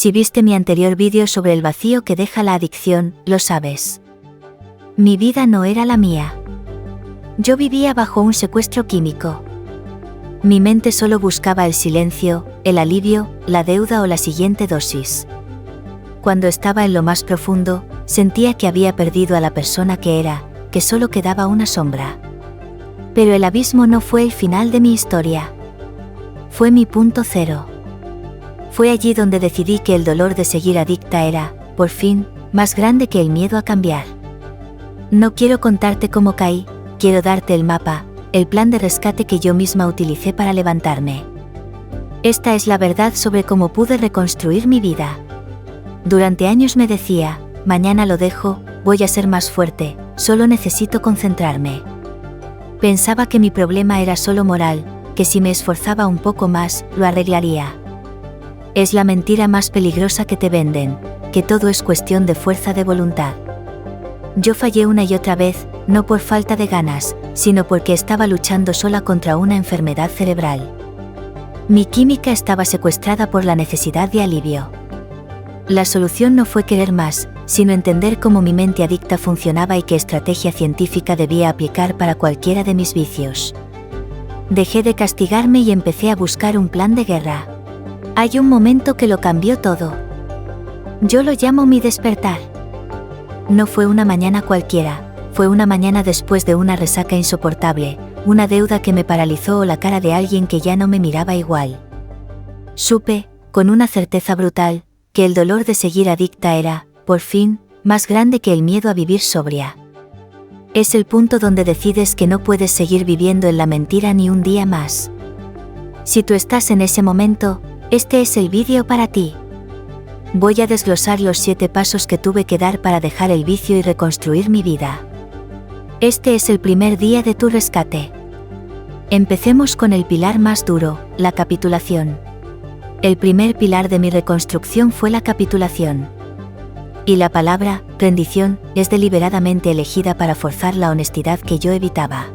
Si viste mi anterior vídeo sobre el vacío que deja la adicción, lo sabes. Mi vida no era la mía. Yo vivía bajo un secuestro químico. Mi mente solo buscaba el silencio, el alivio, la deuda o la siguiente dosis. Cuando estaba en lo más profundo, sentía que había perdido a la persona que era, que solo quedaba una sombra. Pero el abismo no fue el final de mi historia. Fue mi punto cero. Fue allí donde decidí que el dolor de seguir adicta era, por fin, más grande que el miedo a cambiar. No quiero contarte cómo caí, quiero darte el mapa, el plan de rescate que yo misma utilicé para levantarme. Esta es la verdad sobre cómo pude reconstruir mi vida. Durante años me decía, mañana lo dejo, voy a ser más fuerte, solo necesito concentrarme. Pensaba que mi problema era solo moral, que si me esforzaba un poco más, lo arreglaría. Es la mentira más peligrosa que te venden, que todo es cuestión de fuerza de voluntad. Yo fallé una y otra vez, no por falta de ganas, sino porque estaba luchando sola contra una enfermedad cerebral. Mi química estaba secuestrada por la necesidad de alivio. La solución no fue querer más, sino entender cómo mi mente adicta funcionaba y qué estrategia científica debía aplicar para cualquiera de mis vicios. Dejé de castigarme y empecé a buscar un plan de guerra. Hay un momento que lo cambió todo. Yo lo llamo mi despertar. No fue una mañana cualquiera, fue una mañana después de una resaca insoportable, una deuda que me paralizó o la cara de alguien que ya no me miraba igual. Supe, con una certeza brutal, que el dolor de seguir adicta era, por fin, más grande que el miedo a vivir sobria. Es el punto donde decides que no puedes seguir viviendo en la mentira ni un día más. Si tú estás en ese momento, este es el vídeo para ti. Voy a desglosar los 7 pasos que tuve que dar para dejar el vicio y reconstruir mi vida. Este es el primer día de tu rescate. Empecemos con el pilar más duro, la capitulación. El primer pilar de mi reconstrucción fue la capitulación. Y la palabra, rendición, es deliberadamente elegida para forzar la honestidad que yo evitaba.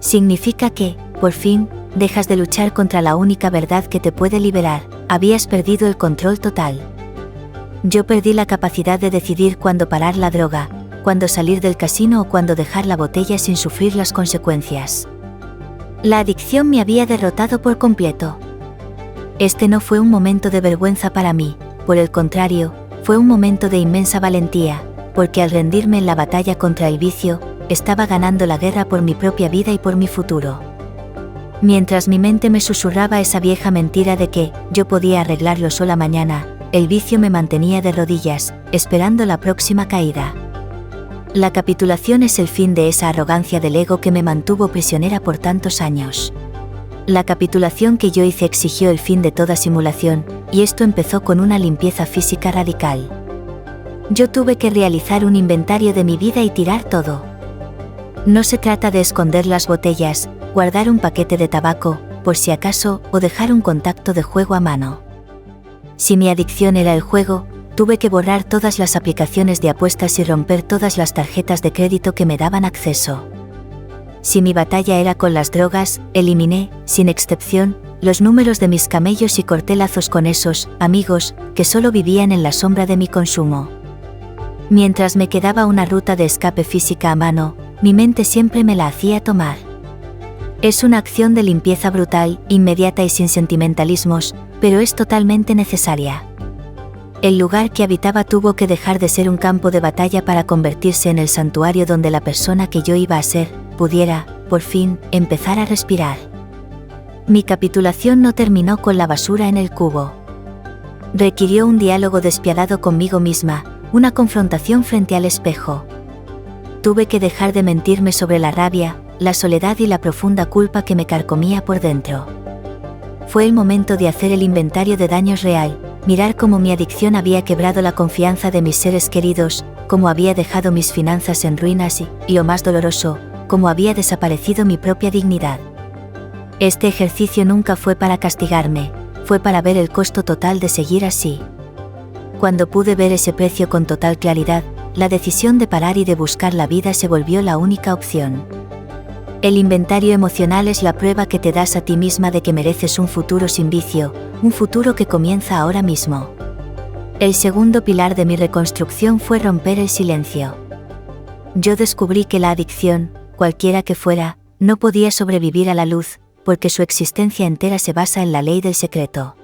Significa que, por fin, dejas de luchar contra la única verdad que te puede liberar, habías perdido el control total. Yo perdí la capacidad de decidir cuándo parar la droga, cuándo salir del casino o cuándo dejar la botella sin sufrir las consecuencias. La adicción me había derrotado por completo. Este no fue un momento de vergüenza para mí, por el contrario, fue un momento de inmensa valentía, porque al rendirme en la batalla contra el vicio, estaba ganando la guerra por mi propia vida y por mi futuro. Mientras mi mente me susurraba esa vieja mentira de que yo podía arreglarlo sola mañana, el vicio me mantenía de rodillas, esperando la próxima caída. La capitulación es el fin de esa arrogancia del ego que me mantuvo prisionera por tantos años. La capitulación que yo hice exigió el fin de toda simulación, y esto empezó con una limpieza física radical. Yo tuve que realizar un inventario de mi vida y tirar todo. No se trata de esconder las botellas, guardar un paquete de tabaco, por si acaso, o dejar un contacto de juego a mano. Si mi adicción era el juego, tuve que borrar todas las aplicaciones de apuestas y romper todas las tarjetas de crédito que me daban acceso. Si mi batalla era con las drogas, eliminé, sin excepción, los números de mis camellos y corté lazos con esos amigos que solo vivían en la sombra de mi consumo. Mientras me quedaba una ruta de escape física a mano, mi mente siempre me la hacía tomar. Es una acción de limpieza brutal, inmediata y sin sentimentalismos, pero es totalmente necesaria. El lugar que habitaba tuvo que dejar de ser un campo de batalla para convertirse en el santuario donde la persona que yo iba a ser, pudiera, por fin, empezar a respirar. Mi capitulación no terminó con la basura en el cubo. Requirió un diálogo despiadado conmigo misma, una confrontación frente al espejo. Tuve que dejar de mentirme sobre la rabia, la soledad y la profunda culpa que me carcomía por dentro. Fue el momento de hacer el inventario de daños real, mirar cómo mi adicción había quebrado la confianza de mis seres queridos, cómo había dejado mis finanzas en ruinas y lo más doloroso, cómo había desaparecido mi propia dignidad. Este ejercicio nunca fue para castigarme, fue para ver el costo total de seguir así. Cuando pude ver ese precio con total claridad, la decisión de parar y de buscar la vida se volvió la única opción. El inventario emocional es la prueba que te das a ti misma de que mereces un futuro sin vicio, un futuro que comienza ahora mismo. El segundo pilar de mi reconstrucción fue romper el silencio. Yo descubrí que la adicción, cualquiera que fuera, no podía sobrevivir a la luz, porque su existencia entera se basa en la ley del secreto.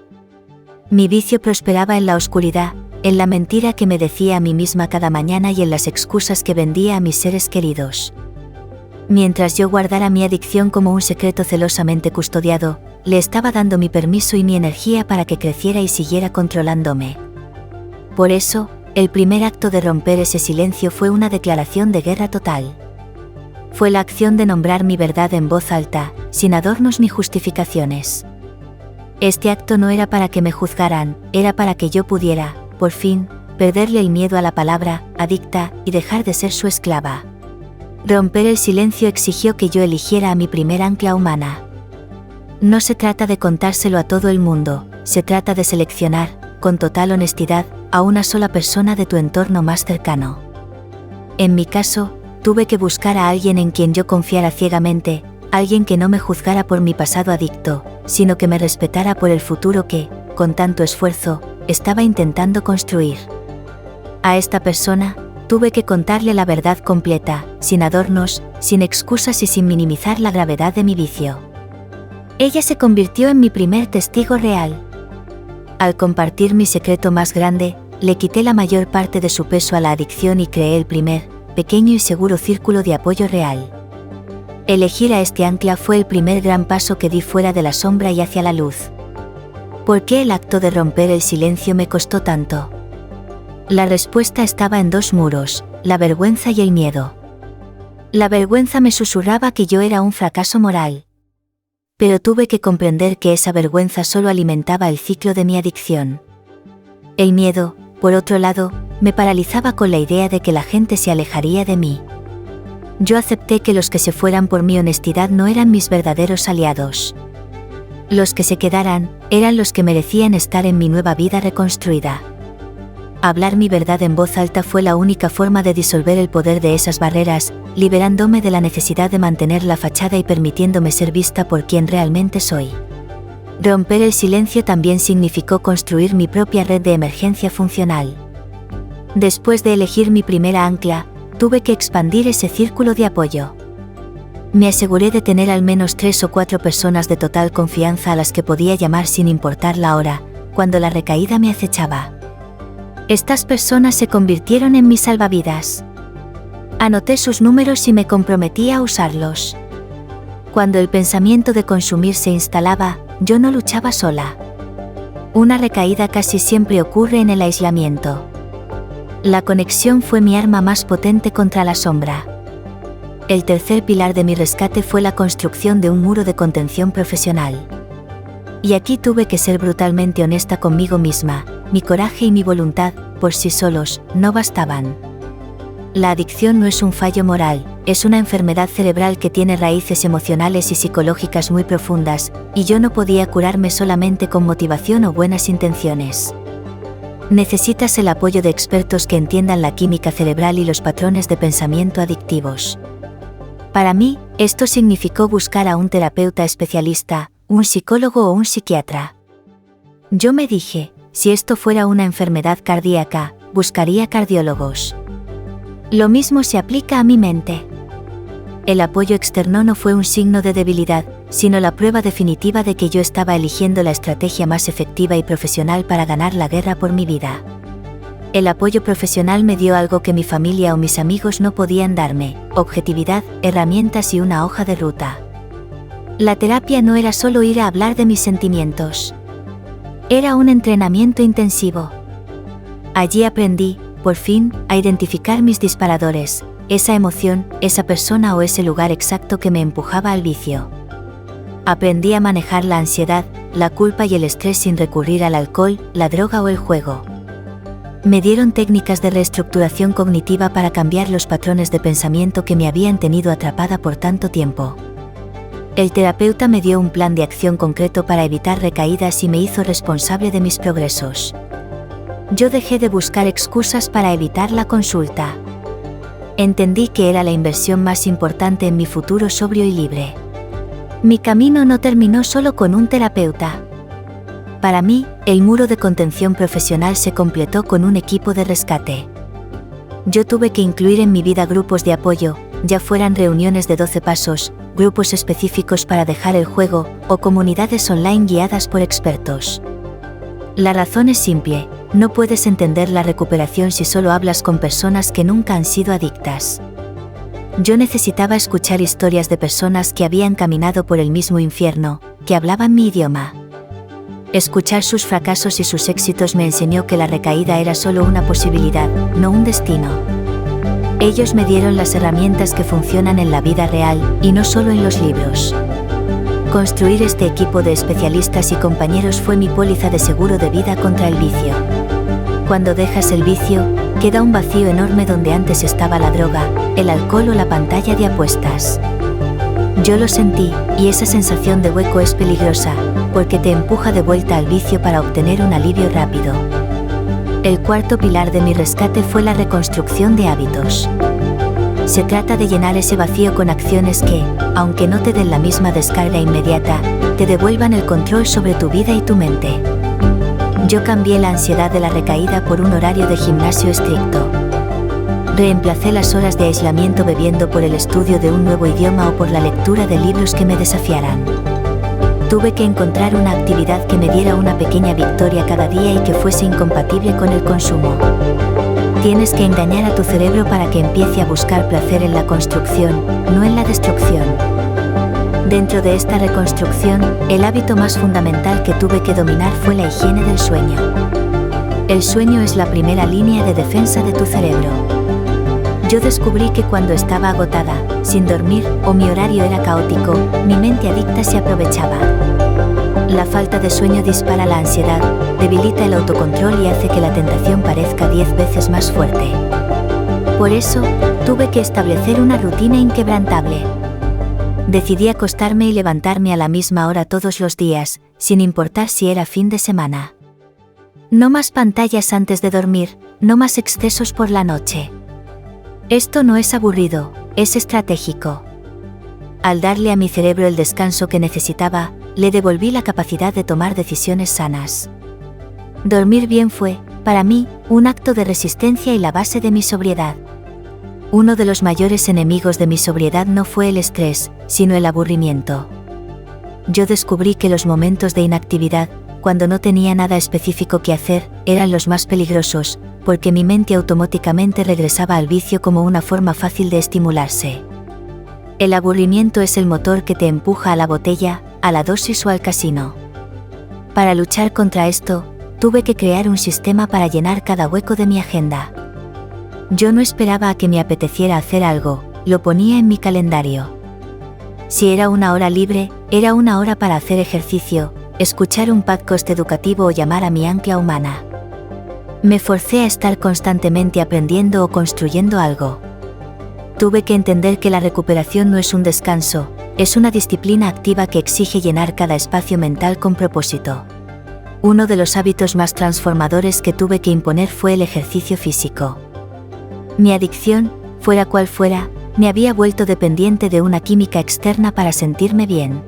Mi vicio prosperaba en la oscuridad, en la mentira que me decía a mí misma cada mañana y en las excusas que vendía a mis seres queridos. Mientras yo guardara mi adicción como un secreto celosamente custodiado, le estaba dando mi permiso y mi energía para que creciera y siguiera controlándome. Por eso, el primer acto de romper ese silencio fue una declaración de guerra total. Fue la acción de nombrar mi verdad en voz alta, sin adornos ni justificaciones. Este acto no era para que me juzgaran, era para que yo pudiera, por fin, perderle el miedo a la palabra adicta y dejar de ser su esclava. Romper el silencio exigió que yo eligiera a mi primer ancla humana. No se trata de contárselo a todo el mundo, se trata de seleccionar, con total honestidad, a una sola persona de tu entorno más cercano. En mi caso, tuve que buscar a alguien en quien yo confiara ciegamente, alguien que no me juzgara por mi pasado adicto, sino que me respetara por el futuro que, con tanto esfuerzo, estaba intentando construir. A esta persona, tuve que contarle la verdad completa, sin adornos, sin excusas y sin minimizar la gravedad de mi vicio. Ella se convirtió en mi primer testigo real. Al compartir mi secreto más grande, le quité la mayor parte de su peso a la adicción y creé el primer, pequeño y seguro círculo de apoyo real. Elegir a este ancla fue el primer gran paso que di fuera de la sombra y hacia la luz. ¿Por qué el acto de romper el silencio me costó tanto? La respuesta estaba en dos muros, la vergüenza y el miedo. La vergüenza me susurraba que yo era un fracaso moral. Pero tuve que comprender que esa vergüenza solo alimentaba el ciclo de mi adicción. El miedo, por otro lado, me paralizaba con la idea de que la gente se alejaría de mí. Yo acepté que los que se fueran por mi honestidad no eran mis verdaderos aliados. Los que se quedaran, eran los que merecían estar en mi nueva vida reconstruida. Hablar mi verdad en voz alta fue la única forma de disolver el poder de esas barreras, liberándome de la necesidad de mantener la fachada y permitiéndome ser vista por quien realmente soy. Romper el silencio también significó construir mi propia red de emergencia funcional. Después de elegir mi primera ancla, tuve que expandir ese círculo de apoyo. Me aseguré de tener al menos 3 o 4 personas de total confianza a las que podía llamar sin importar la hora, cuando la recaída me acechaba. Estas personas se convirtieron en mis salvavidas. Anoté sus números y me comprometí a usarlos. Cuando el pensamiento de consumir se instalaba, yo no luchaba sola. Una recaída casi siempre ocurre en el aislamiento. La conexión fue mi arma más potente contra la sombra. El tercer pilar de mi rescate fue la construcción de un muro de contención profesional. Y aquí tuve que ser brutalmente honesta conmigo misma, mi coraje y mi voluntad, por sí solos, no bastaban. La adicción no es un fallo moral, es una enfermedad cerebral que tiene raíces emocionales y psicológicas muy profundas, y yo no podía curarme solamente con motivación o buenas intenciones. Necesitas el apoyo de expertos que entiendan la química cerebral y los patrones de pensamiento adictivos. Para mí, esto significó buscar a un terapeuta especialista, un psicólogo o un psiquiatra. Yo me dije, si esto fuera una enfermedad cardíaca, buscaría cardiólogos. Lo mismo se aplica a mi mente. El apoyo externo no fue un signo de debilidad, sino la prueba definitiva de que yo estaba eligiendo la estrategia más efectiva y profesional para ganar la guerra por mi vida. El apoyo profesional me dio algo que mi familia o mis amigos no podían darme: objetividad, herramientas y una hoja de ruta. La terapia no era solo ir a hablar de mis sentimientos. Era un entrenamiento intensivo. Allí aprendí, por fin, a identificar mis disparadores, esa emoción, esa persona o ese lugar exacto que me empujaba al vicio. Aprendí a manejar la ansiedad, la culpa y el estrés sin recurrir al alcohol, la droga o el juego. Me dieron técnicas de reestructuración cognitiva para cambiar los patrones de pensamiento que me habían tenido atrapada por tanto tiempo. El terapeuta me dio un plan de acción concreto para evitar recaídas y me hizo responsable de mis progresos. Yo dejé de buscar excusas para evitar la consulta. Entendí que era la inversión más importante en mi futuro sobrio y libre. Mi camino no terminó solo con un terapeuta. Para mí, el muro de contención profesional se completó con un equipo de rescate. Yo tuve que incluir en mi vida grupos de apoyo, ya fueran reuniones de 12 pasos, grupos específicos para dejar el juego, o comunidades online guiadas por expertos. La razón es simple: no puedes entender la recuperación si solo hablas con personas que nunca han sido adictas. Yo necesitaba escuchar historias de personas que habían caminado por el mismo infierno, que hablaban mi idioma. Escuchar sus fracasos y sus éxitos me enseñó que la recaída era solo una posibilidad, no un destino. Ellos me dieron las herramientas que funcionan en la vida real, y no solo en los libros. Construir este equipo de especialistas y compañeros fue mi póliza de seguro de vida contra el vicio. Cuando dejas el vicio, queda un vacío enorme donde antes estaba la droga, el alcohol o la pantalla de apuestas. Yo lo sentí, y esa sensación de hueco es peligrosa, porque te empuja de vuelta al vicio para obtener un alivio rápido. El cuarto pilar de mi rescate fue la reconstrucción de hábitos. Se trata de llenar ese vacío con acciones que, aunque no te den la misma descarga inmediata, te devuelvan el control sobre tu vida y tu mente. Yo cambié la ansiedad de la recaída por un horario de gimnasio estricto. Reemplacé las horas de aislamiento bebiendo por el estudio de un nuevo idioma o por la lectura de libros que me desafiaran. Tuve que encontrar una actividad que me diera una pequeña victoria cada día y que fuese incompatible con el consumo. Tienes que engañar a tu cerebro para que empiece a buscar placer en la construcción, no en la destrucción. Dentro de esta reconstrucción, el hábito más fundamental que tuve que dominar fue la higiene del sueño. El sueño es la primera línea de defensa de tu cerebro. Yo descubrí que cuando estaba agotada, sin dormir, o mi horario era caótico, mi mente adicta se aprovechaba. La falta de sueño dispara la ansiedad, debilita el autocontrol y hace que la tentación parezca 10 veces más fuerte. Por eso, tuve que establecer una rutina inquebrantable. Decidí acostarme y levantarme a la misma hora todos los días, sin importar si era fin de semana. No más pantallas antes de dormir, no más excesos por la noche. Esto no es aburrido, es estratégico. Al darle a mi cerebro el descanso que necesitaba, le devolví la capacidad de tomar decisiones sanas. Dormir bien fue, para mí, un acto de resistencia y la base de mi sobriedad. Uno de los mayores enemigos de mi sobriedad no fue el estrés, sino el aburrimiento. Yo descubrí que los momentos de inactividad, cuando no tenía nada específico que hacer, eran los más peligrosos, porque mi mente automáticamente regresaba al vicio como una forma fácil de estimularse. El aburrimiento es el motor que te empuja a la botella, a la dosis o al casino. Para luchar contra esto, tuve que crear un sistema para llenar cada hueco de mi agenda. Yo no esperaba a que me apeteciera hacer algo, lo ponía en mi calendario. Si era una hora libre, era una hora para hacer ejercicio, escuchar un podcast educativo o llamar a mi ancla humana. Me forcé a estar constantemente aprendiendo o construyendo algo. Tuve que entender que la recuperación no es un descanso, es una disciplina activa que exige llenar cada espacio mental con propósito. Uno de los hábitos más transformadores que tuve que imponer fue el ejercicio físico. Mi adicción, fuera cual fuera, me había vuelto dependiente de una química externa para sentirme bien.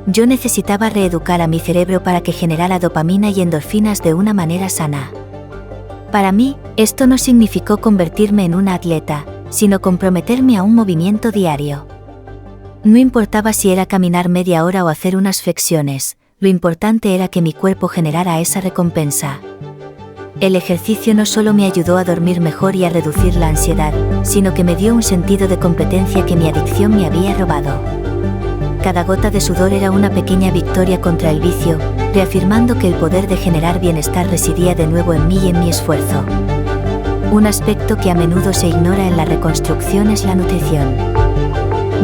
Yo necesitaba reeducar a mi cerebro para que generara dopamina y endorfinas de una manera sana. Para mí, esto no significó convertirme en una atleta, sino comprometerme a un movimiento diario. No importaba si era caminar media hora o hacer unas flexiones, lo importante era que mi cuerpo generara esa recompensa. El ejercicio no solo me ayudó a dormir mejor y a reducir la ansiedad, sino que me dio un sentido de competencia que mi adicción me había robado. Cada gota de sudor era una pequeña victoria contra el vicio, reafirmando que el poder de generar bienestar residía de nuevo en mí y en mi esfuerzo. Un aspecto que a menudo se ignora en la reconstrucción es la nutrición.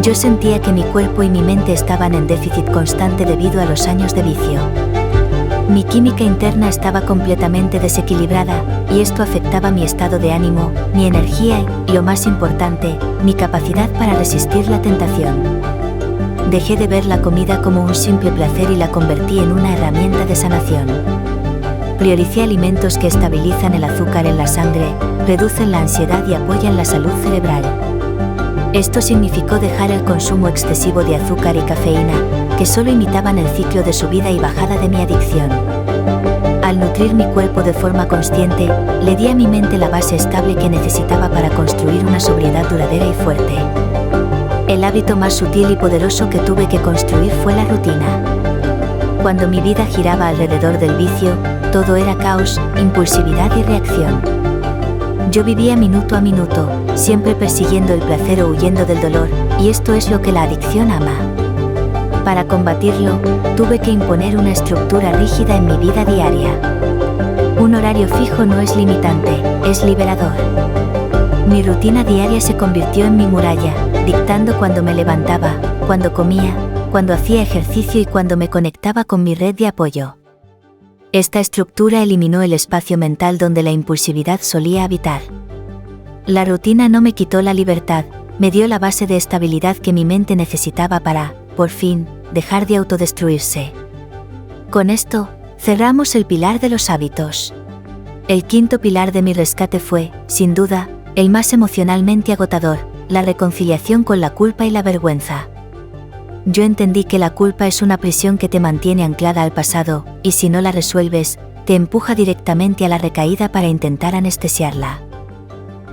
Yo sentía que mi cuerpo y mi mente estaban en déficit constante debido a los años de vicio. Mi química interna estaba completamente desequilibrada, y esto afectaba mi estado de ánimo, mi energía y, lo más importante, mi capacidad para resistir la tentación. Dejé de ver la comida como un simple placer y la convertí en una herramienta de sanación. Prioricé alimentos que estabilizan el azúcar en la sangre, reducen la ansiedad y apoyan la salud cerebral. Esto significó dejar el consumo excesivo de azúcar y cafeína, que solo imitaban el ciclo de subida y bajada de mi adicción. Al nutrir mi cuerpo de forma consciente, le di a mi mente la base estable que necesitaba para construir una sobriedad duradera y fuerte. El hábito más sutil y poderoso que tuve que construir fue la rutina. Cuando mi vida giraba alrededor del vicio, todo era caos, impulsividad y reacción. Yo vivía minuto a minuto, siempre persiguiendo el placer o huyendo del dolor, y esto es lo que la adicción ama. Para combatirlo, tuve que imponer una estructura rígida en mi vida diaria. Un horario fijo no es limitante, es liberador. Mi rutina diaria se convirtió en mi muralla, dictando cuando me levantaba, cuando comía, cuando hacía ejercicio y cuando me conectaba con mi red de apoyo. Esta estructura eliminó el espacio mental donde la impulsividad solía habitar. La rutina no me quitó la libertad, me dio la base de estabilidad que mi mente necesitaba para, por fin, dejar de autodestruirse. Con esto, cerramos el pilar de los hábitos. El quinto pilar de mi rescate fue, sin duda, el más emocionalmente agotador, la reconciliación con la culpa y la vergüenza. Yo entendí que la culpa es una prisión que te mantiene anclada al pasado, y si no la resuelves, te empuja directamente a la recaída para intentar anestesiarla.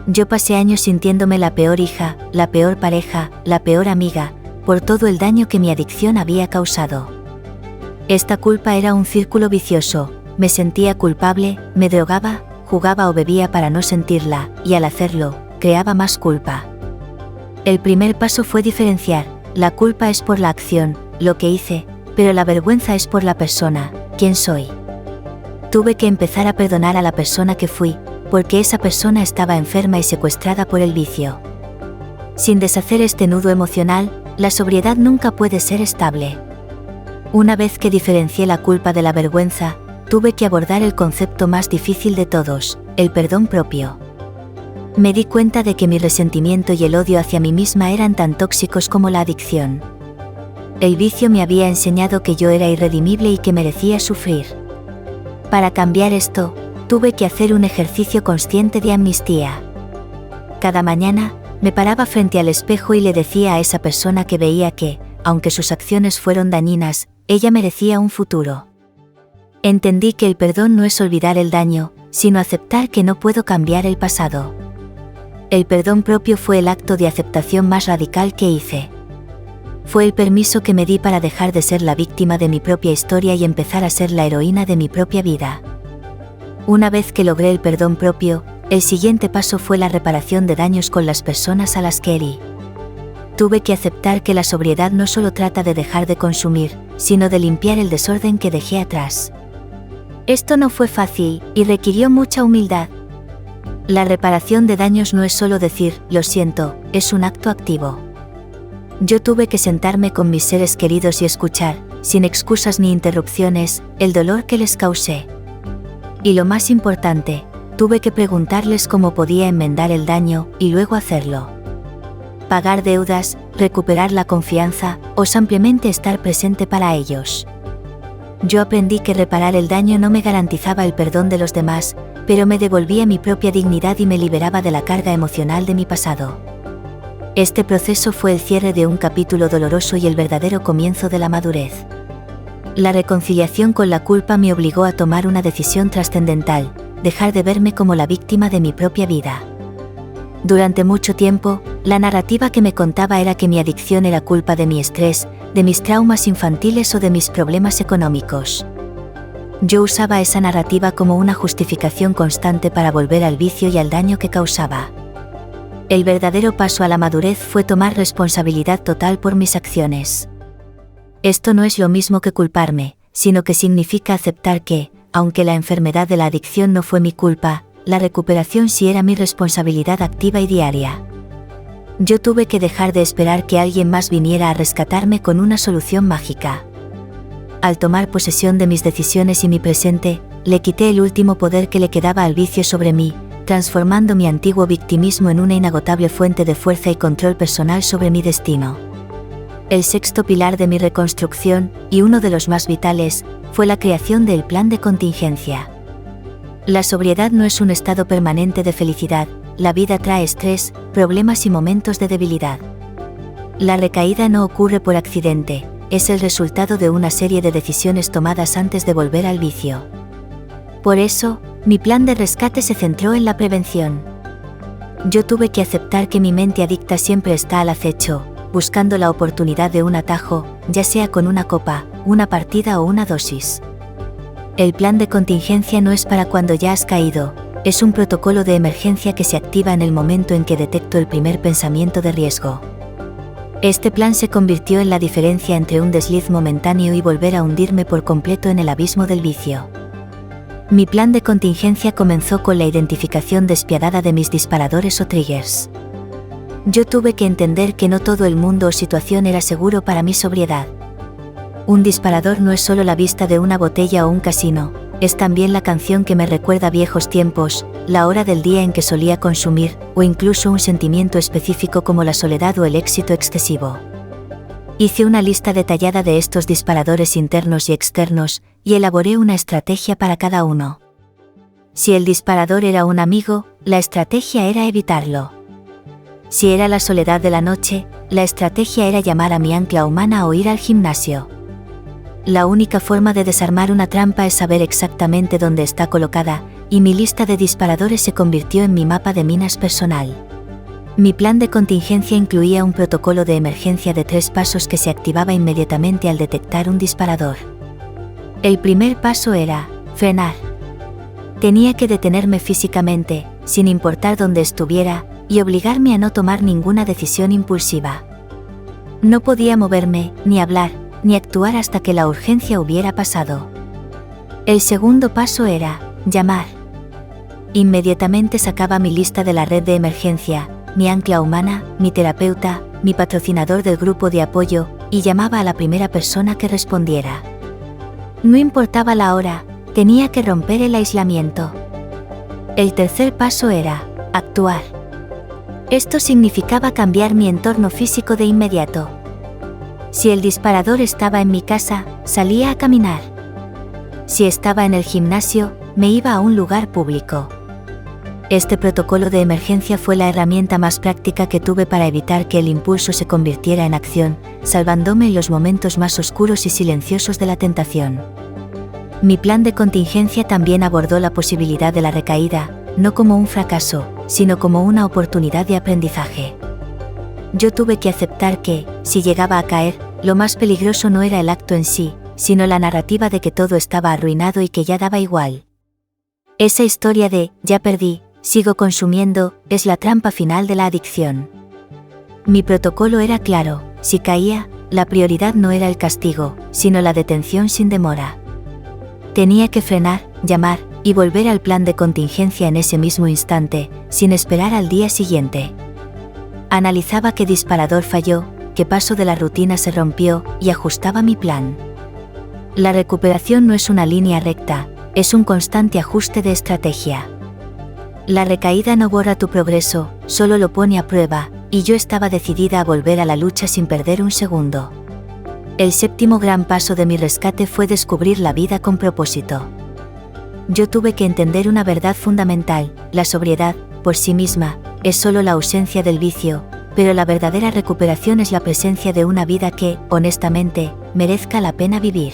Yo pasé años sintiéndome la peor hija, la peor pareja, la peor amiga, por todo el daño que mi adicción había causado. Esta culpa era un círculo vicioso, me sentía culpable, me drogaba, jugaba o bebía para no sentirla, y al hacerlo, creaba más culpa. El primer paso fue diferenciar, la culpa es por la acción, lo que hice, pero la vergüenza es por la persona, quién soy. Tuve que empezar a perdonar a la persona que fui, porque esa persona estaba enferma y secuestrada por el vicio. Sin deshacer este nudo emocional, la sobriedad nunca puede ser estable. Una vez que diferencié la culpa de la vergüenza, tuve que abordar el concepto más difícil de todos, el perdón propio. Me di cuenta de que mi resentimiento y el odio hacia mí misma eran tan tóxicos como la adicción. El vicio me había enseñado que yo era irredimible y que merecía sufrir. Para cambiar esto, tuve que hacer un ejercicio consciente de amnistía. Cada mañana, me paraba frente al espejo y le decía a esa persona que veía que, aunque sus acciones fueron dañinas, ella merecía un futuro. Entendí que el perdón no es olvidar el daño, sino aceptar que no puedo cambiar el pasado. El perdón propio fue el acto de aceptación más radical que hice. Fue el permiso que me di para dejar de ser la víctima de mi propia historia y empezar a ser la heroína de mi propia vida. Una vez que logré el perdón propio, el siguiente paso fue la reparación de daños con las personas a las que herí. Tuve que aceptar que la sobriedad no solo trata de dejar de consumir, sino de limpiar el desorden que dejé atrás. Esto no fue fácil, y requirió mucha humildad. La reparación de daños no es solo decir, lo siento, es un acto activo. Yo tuve que sentarme con mis seres queridos y escuchar, sin excusas ni interrupciones, el dolor que les causé. Y lo más importante, tuve que preguntarles cómo podía enmendar el daño, y luego hacerlo. Pagar deudas, recuperar la confianza, o simplemente estar presente para ellos. Yo aprendí que reparar el daño no me garantizaba el perdón de los demás, pero me devolvía mi propia dignidad y me liberaba de la carga emocional de mi pasado. Este proceso fue el cierre de un capítulo doloroso y el verdadero comienzo de la madurez. La reconciliación con la culpa me obligó a tomar una decisión trascendental, dejar de verme como la víctima de mi propia vida. Durante mucho tiempo, la narrativa que me contaba era que mi adicción era culpa de mi estrés, de mis traumas infantiles o de mis problemas económicos. Yo usaba esa narrativa como una justificación constante para volver al vicio y al daño que causaba. El verdadero paso a la madurez fue tomar responsabilidad total por mis acciones. Esto no es lo mismo que culparme, sino que significa aceptar que, aunque la enfermedad de la adicción no fue mi culpa, la recuperación sí era mi responsabilidad activa y diaria. Yo tuve que dejar de esperar que alguien más viniera a rescatarme con una solución mágica. Al tomar posesión de mis decisiones y mi presente, le quité el último poder que le quedaba al vicio sobre mí, transformando mi antiguo victimismo en una inagotable fuente de fuerza y control personal sobre mi destino. El sexto pilar de mi reconstrucción, y uno de los más vitales, fue la creación del plan de contingencia. La sobriedad no es un estado permanente de felicidad, la vida trae estrés, problemas y momentos de debilidad. La recaída no ocurre por accidente, es el resultado de una serie de decisiones tomadas antes de volver al vicio. Por eso, mi plan de rescate se centró en la prevención. Yo tuve que aceptar que mi mente adicta siempre está al acecho, buscando la oportunidad de un atajo, ya sea con una copa, una partida o una dosis. El plan de contingencia no es para cuando ya has caído, es un protocolo de emergencia que se activa en el momento en que detecto el primer pensamiento de riesgo. Este plan se convirtió en la diferencia entre un desliz momentáneo y volver a hundirme por completo en el abismo del vicio. Mi plan de contingencia comenzó con la identificación despiadada de mis disparadores o triggers. Yo tuve que entender que no todo el mundo o situación era seguro para mi sobriedad. Un disparador no es solo la vista de una botella o un casino, es también la canción que me recuerda viejos tiempos, la hora del día en que solía consumir, o incluso un sentimiento específico como la soledad o el éxito excesivo. Hice una lista detallada de estos disparadores internos y externos, y elaboré una estrategia para cada uno. Si el disparador era un amigo, la estrategia era evitarlo. Si era la soledad de la noche, la estrategia era llamar a mi ancla humana o ir al gimnasio. La única forma de desarmar una trampa es saber exactamente dónde está colocada, y mi lista de disparadores se convirtió en mi mapa de minas personal. Mi plan de contingencia incluía un protocolo de emergencia de 3 pasos que se activaba inmediatamente al detectar un disparador. El primer paso era frenar. Tenía que detenerme físicamente, sin importar dónde estuviera, y obligarme a no tomar ninguna decisión impulsiva. No podía moverme, ni hablar, ni actuar hasta que la urgencia hubiera pasado. El segundo paso era llamar. Inmediatamente sacaba mi lista de la red de emergencia, mi ancla humana, mi terapeuta, mi patrocinador del grupo de apoyo, y llamaba a la primera persona que respondiera. No importaba la hora, tenía que romper el aislamiento. El tercer paso era actuar. Esto significaba cambiar mi entorno físico de inmediato. Si el disparador estaba en mi casa, salía a caminar. Si estaba en el gimnasio, me iba a un lugar público. Este protocolo de emergencia fue la herramienta más práctica que tuve para evitar que el impulso se convirtiera en acción, salvándome en los momentos más oscuros y silenciosos de la tentación. Mi plan de contingencia también abordó la posibilidad de la recaída, no como un fracaso, sino como una oportunidad de aprendizaje. Yo tuve que aceptar que, si llegaba a caer, lo más peligroso no era el acto en sí, sino la narrativa de que todo estaba arruinado y que ya daba igual. Esa historia de «ya perdí, sigo consumiendo» es la trampa final de la adicción. Mi protocolo era claro: si caía, la prioridad no era el castigo, sino la detención sin demora. Tenía que frenar, llamar, y volver al plan de contingencia en ese mismo instante, sin esperar al día siguiente. Analizaba qué disparador falló, qué paso de la rutina se rompió, y ajustaba mi plan. La recuperación no es una línea recta, es un constante ajuste de estrategia. La recaída no borra tu progreso, solo lo pone a prueba, y yo estaba decidida a volver a la lucha sin perder un segundo. El séptimo gran paso de mi rescate fue descubrir la vida con propósito. Yo tuve que entender una verdad fundamental: la sobriedad, por sí misma, es solo la ausencia del vicio, pero la verdadera recuperación es la presencia de una vida que, honestamente, merezca la pena vivir.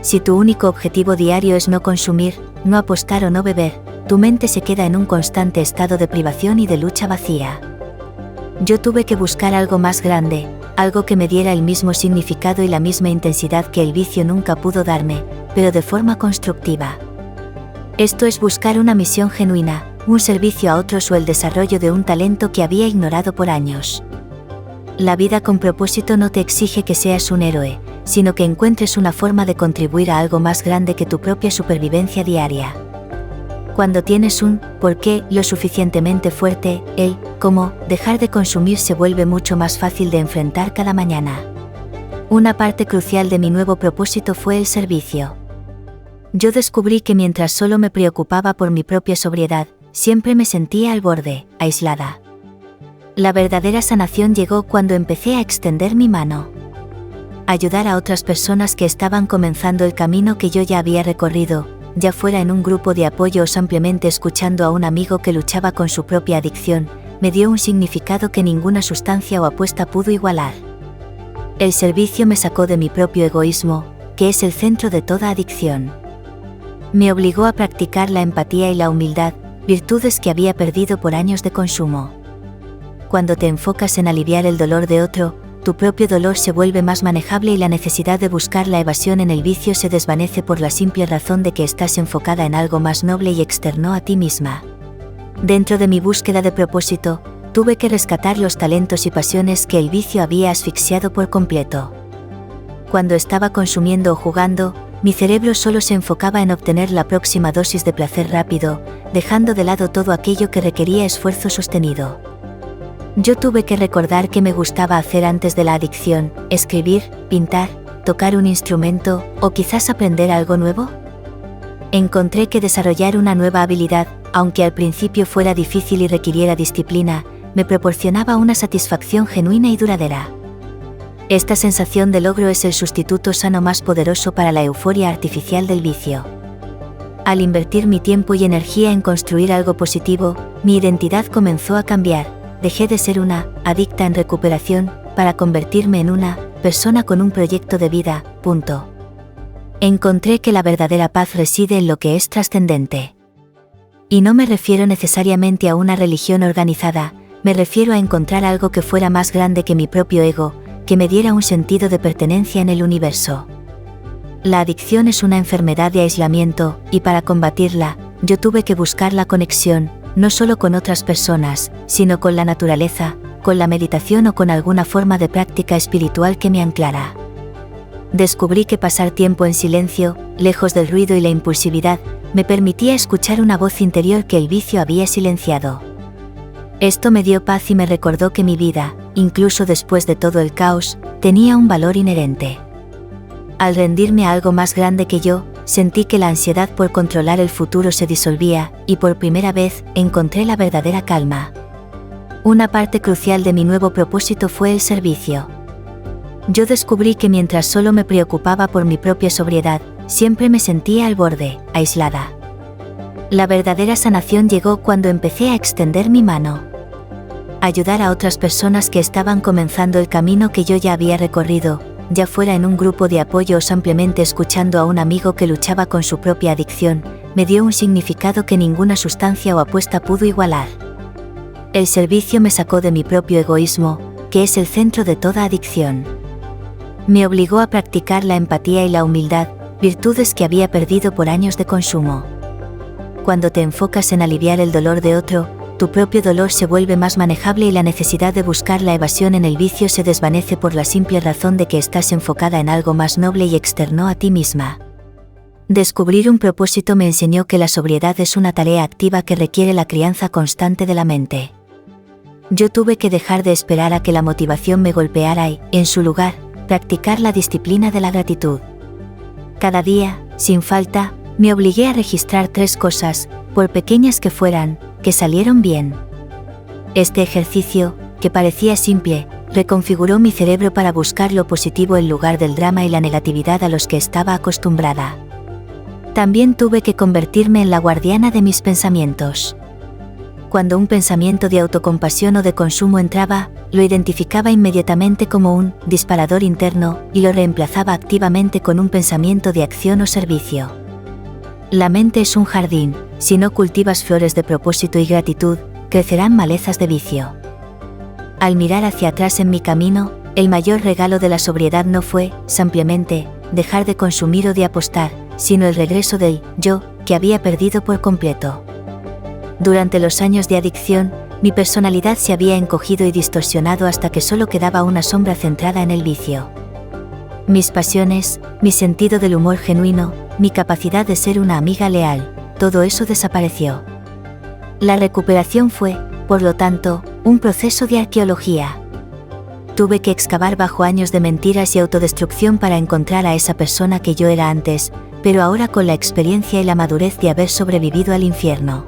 Si tu único objetivo diario es no consumir, no apostar o no beber, tu mente se queda en un constante estado de privación y de lucha vacía. Yo tuve que buscar algo más grande, algo que me diera el mismo significado y la misma intensidad que el vicio nunca pudo darme, pero de forma constructiva. Esto es buscar una misión genuina, un servicio a otros o el desarrollo de un talento que había ignorado por años. La vida con propósito no te exige que seas un héroe, sino que encuentres una forma de contribuir a algo más grande que tu propia supervivencia diaria. Cuando tienes un ¿por qué? Lo suficientemente fuerte, el ¿cómo? Dejar de consumir se vuelve mucho más fácil de enfrentar cada mañana. Una parte crucial de mi nuevo propósito fue el servicio. Yo descubrí que mientras solo me preocupaba por mi propia sobriedad, siempre me sentía al borde, aislada. La verdadera sanación llegó cuando empecé a extender mi mano. Ayudar a otras personas que estaban comenzando el camino que yo ya había recorrido, ya fuera en un grupo de apoyo o simplemente escuchando a un amigo que luchaba con su propia adicción, me dio un significado que ninguna sustancia o apuesta pudo igualar. El servicio me sacó de mi propio egoísmo, que es el centro de toda adicción. Me obligó a practicar la empatía y la humildad, virtudes que había perdido por años de consumo. Cuando te enfocas en aliviar el dolor de otro, tu propio dolor se vuelve más manejable y la necesidad de buscar la evasión en el vicio se desvanece por la simple razón de que estás enfocada en algo más noble y externo a ti misma. Dentro de mi búsqueda de propósito, tuve que rescatar los talentos y pasiones que el vicio había asfixiado por completo. Cuando estaba consumiendo o jugando, mi cerebro solo se enfocaba en obtener la próxima dosis de placer rápido, dejando de lado todo aquello que requería esfuerzo sostenido. Yo tuve que recordar qué me gustaba hacer antes de la adicción: escribir, pintar, tocar un instrumento, o quizás aprender algo nuevo. Encontré que desarrollar una nueva habilidad, aunque al principio fuera difícil y requiriera disciplina, me proporcionaba una satisfacción genuina y duradera. Esta sensación de logro es el sustituto sano más poderoso para la euforia artificial del vicio. Al invertir mi tiempo y energía en construir algo positivo, mi identidad comenzó a cambiar. Dejé de ser una adicta en recuperación para convertirme en una persona con un proyecto de vida. Encontré que la verdadera paz reside en lo que es trascendente. Y no me refiero necesariamente a una religión organizada, me refiero a encontrar algo que fuera más grande que mi propio ego, que me diera un sentido de pertenencia en el universo. La adicción es una enfermedad de aislamiento, y para combatirla, yo tuve que buscar la conexión, no solo con otras personas, sino con la naturaleza, con la meditación o con alguna forma de práctica espiritual que me anclara. Descubrí que pasar tiempo en silencio, lejos del ruido y la impulsividad, me permitía escuchar una voz interior que el vicio había silenciado. Esto me dio paz y me recordó que mi vida, incluso después de todo el caos, tenía un valor inherente. Al rendirme a algo más grande que yo, sentí que la ansiedad por controlar el futuro se disolvía, y por primera vez, encontré la verdadera calma. Una parte crucial de mi nuevo propósito fue el servicio. Yo descubrí que mientras solo me preocupaba por mi propia sobriedad, siempre me sentía al borde, aislada. La verdadera sanación llegó cuando empecé a extender mi mano. Ayudar a otras personas que estaban comenzando el camino que yo ya había recorrido, ya fuera en un grupo de apoyo o simplemente escuchando a un amigo que luchaba con su propia adicción, me dio un significado que ninguna sustancia o apuesta pudo igualar. El servicio me sacó de mi propio egoísmo, que es el centro de toda adicción. Me obligó a practicar la empatía y la humildad, virtudes que había perdido por años de consumo. Cuando te enfocas en aliviar el dolor de otro, tu propio dolor se vuelve más manejable y la necesidad de buscar la evasión en el vicio se desvanece por la simple razón de que estás enfocada en algo más noble y externo a ti misma. Descubrir un propósito me enseñó que la sobriedad es una tarea activa que requiere la crianza constante de la mente. Yo tuve que dejar de esperar a que la motivación me golpeara y, en su lugar, practicar la disciplina de la gratitud. Cada día, sin falta, me obligué a registrar 3 cosas, por pequeñas que fueran, que salieron bien. Este ejercicio, que parecía simple, reconfiguró mi cerebro para buscar lo positivo en lugar del drama y la negatividad a los que estaba acostumbrada. También tuve que convertirme en la guardiana de mis pensamientos. Cuando un pensamiento de autocompasión o de consumo entraba, lo identificaba inmediatamente como un disparador interno y lo reemplazaba activamente con un pensamiento de acción o servicio. La mente es un jardín, si no cultivas flores de propósito y gratitud, crecerán malezas de vicio. Al mirar hacia atrás en mi camino, el mayor regalo de la sobriedad no fue, simplemente, dejar de consumir o de apostar, sino el regreso del yo, que había perdido por completo. Durante los años de adicción, mi personalidad se había encogido y distorsionado hasta que solo quedaba una sombra centrada en el vicio. Mis pasiones, mi sentido del humor genuino, mi capacidad de ser una amiga leal, todo eso desapareció. La recuperación fue, por lo tanto, un proceso de arqueología. Tuve que excavar bajo años de mentiras y autodestrucción para encontrar a esa persona que yo era antes, pero ahora con la experiencia y la madurez de haber sobrevivido al infierno.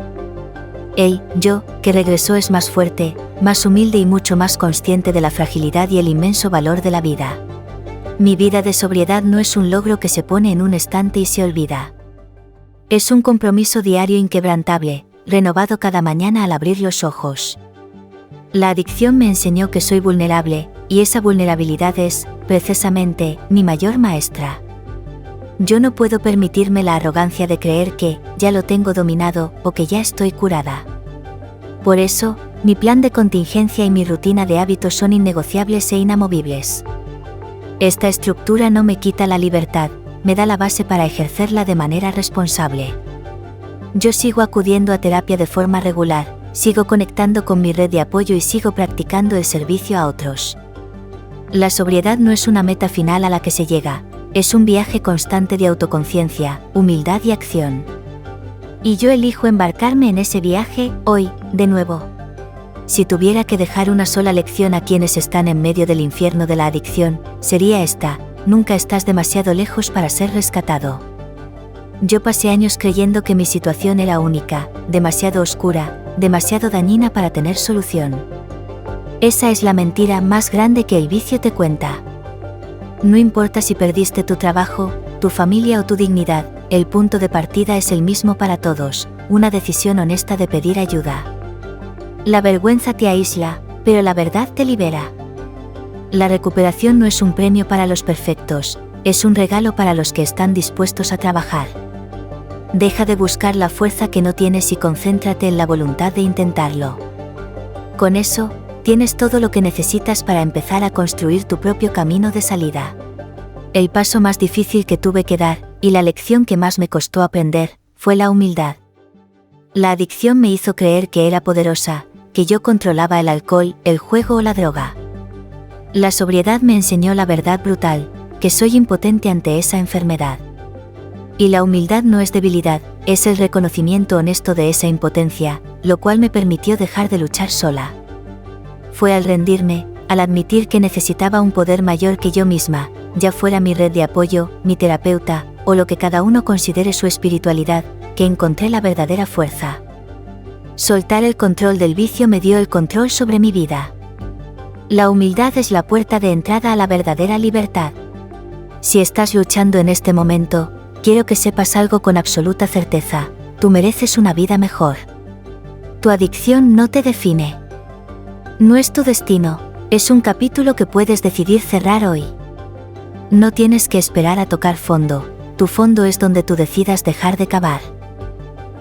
El yo, que regresó es más fuerte, más humilde y mucho más consciente de la fragilidad y el inmenso valor de la vida. Mi vida de sobriedad no es un logro que se pone en un estante y se olvida. Es un compromiso diario inquebrantable, renovado cada mañana al abrir los ojos. La adicción me enseñó que soy vulnerable, y esa vulnerabilidad es, precisamente, mi mayor maestra. Yo no puedo permitirme la arrogancia de creer que ya lo tengo dominado o que ya estoy curada. Por eso, mi plan de contingencia y mi rutina de hábitos son innegociables e inamovibles. Esta estructura no me quita la libertad, me da la base para ejercerla de manera responsable. Yo sigo acudiendo a terapia de forma regular, sigo conectando con mi red de apoyo y sigo practicando el servicio a otros. La sobriedad no es una meta final a la que se llega, es un viaje constante de autoconciencia, humildad y acción. Y yo elijo embarcarme en ese viaje, hoy, de nuevo. Si tuviera que dejar una sola lección a quienes están en medio del infierno de la adicción, sería esta: nunca estás demasiado lejos para ser rescatado. Yo pasé años creyendo que mi situación era única, demasiado oscura, demasiado dañina para tener solución. Esa es la mentira más grande que el vicio te cuenta. No importa si perdiste tu trabajo, tu familia o tu dignidad, el punto de partida es el mismo para todos: una decisión honesta de pedir ayuda. La vergüenza te aísla, pero la verdad te libera. La recuperación no es un premio para los perfectos, es un regalo para los que están dispuestos a trabajar. Deja de buscar la fuerza que no tienes y concéntrate en la voluntad de intentarlo. Con eso, tienes todo lo que necesitas para empezar a construir tu propio camino de salida. El paso más difícil que tuve que dar, y la lección que más me costó aprender, fue la humildad. La adicción me hizo creer que era poderosa, que yo controlaba el alcohol, el juego o la droga. La sobriedad me enseñó la verdad brutal, que soy impotente ante esa enfermedad. Y la humildad no es debilidad, es el reconocimiento honesto de esa impotencia, lo cual me permitió dejar de luchar sola. Fue al rendirme, al admitir que necesitaba un poder mayor que yo misma, ya fuera mi red de apoyo, mi terapeuta, o lo que cada uno considere su espiritualidad, que encontré la verdadera fuerza. Soltar el control del vicio me dio el control sobre mi vida. La humildad es la puerta de entrada a la verdadera libertad. Si estás luchando en este momento, quiero que sepas algo con absoluta certeza: tú mereces una vida mejor. Tu adicción no te define. No es tu destino, es un capítulo que puedes decidir cerrar hoy. No tienes que esperar a tocar fondo, tu fondo es donde tú decidas dejar de cavar.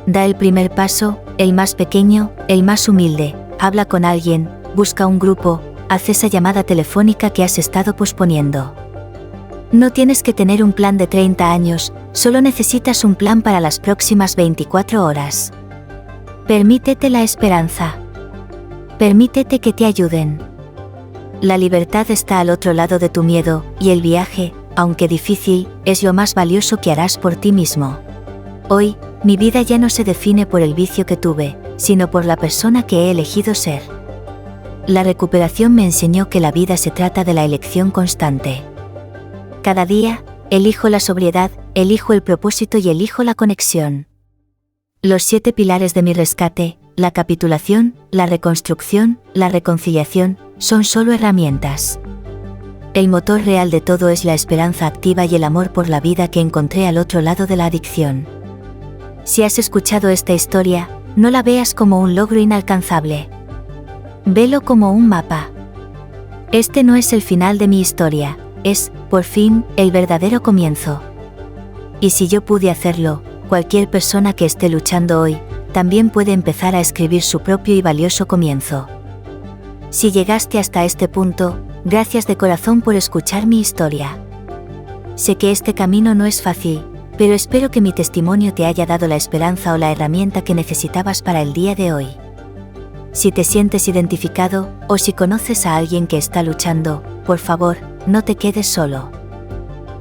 Da el primer paso, el más pequeño, el más humilde: habla con alguien, busca un grupo, haz esa llamada telefónica que has estado posponiendo. No tienes que tener un plan de 30 años, solo necesitas un plan para las próximas 24 horas. Permítete la esperanza. Permítete que te ayuden. La libertad está al otro lado de tu miedo, y el viaje, aunque difícil, es lo más valioso que harás por ti mismo. Hoy, mi vida ya no se define por el vicio que tuve, sino por la persona que he elegido ser. La recuperación me enseñó que la vida se trata de la elección constante. Cada día, elijo la sobriedad, elijo el propósito y elijo la conexión. Los 7 pilares de mi rescate: la capitulación, la reconstrucción, la reconciliación, son solo herramientas. El motor real de todo es la esperanza activa y el amor por la vida que encontré al otro lado de la adicción. Si has escuchado esta historia, no la veas como un logro inalcanzable. Velo como un mapa. Este no es el final de mi historia, es, por fin, el verdadero comienzo. Y si yo pude hacerlo, cualquier persona que esté luchando hoy, también puede empezar a escribir su propio y valioso comienzo. Si llegaste hasta este punto, gracias de corazón por escuchar mi historia. Sé que este camino no es fácil, pero espero que mi testimonio te haya dado la esperanza o la herramienta que necesitabas para el día de hoy. Si te sientes identificado, o si conoces a alguien que está luchando, por favor, no te quedes solo.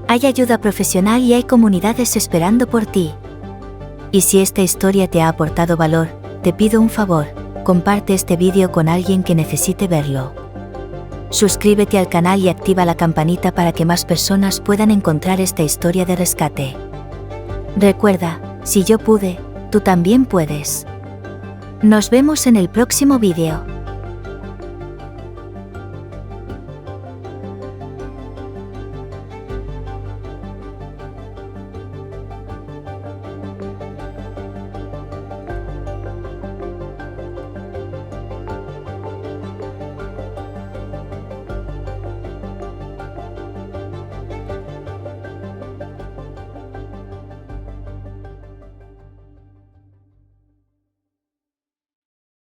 Hay ayuda profesional y hay comunidades esperando por ti. Y si esta historia te ha aportado valor, te pido un favor: comparte este vídeo con alguien que necesite verlo. Suscríbete al canal y activa la campanita para que más personas puedan encontrar esta historia de rescate. Recuerda, si yo pude, tú también puedes. Nos vemos en el próximo vídeo.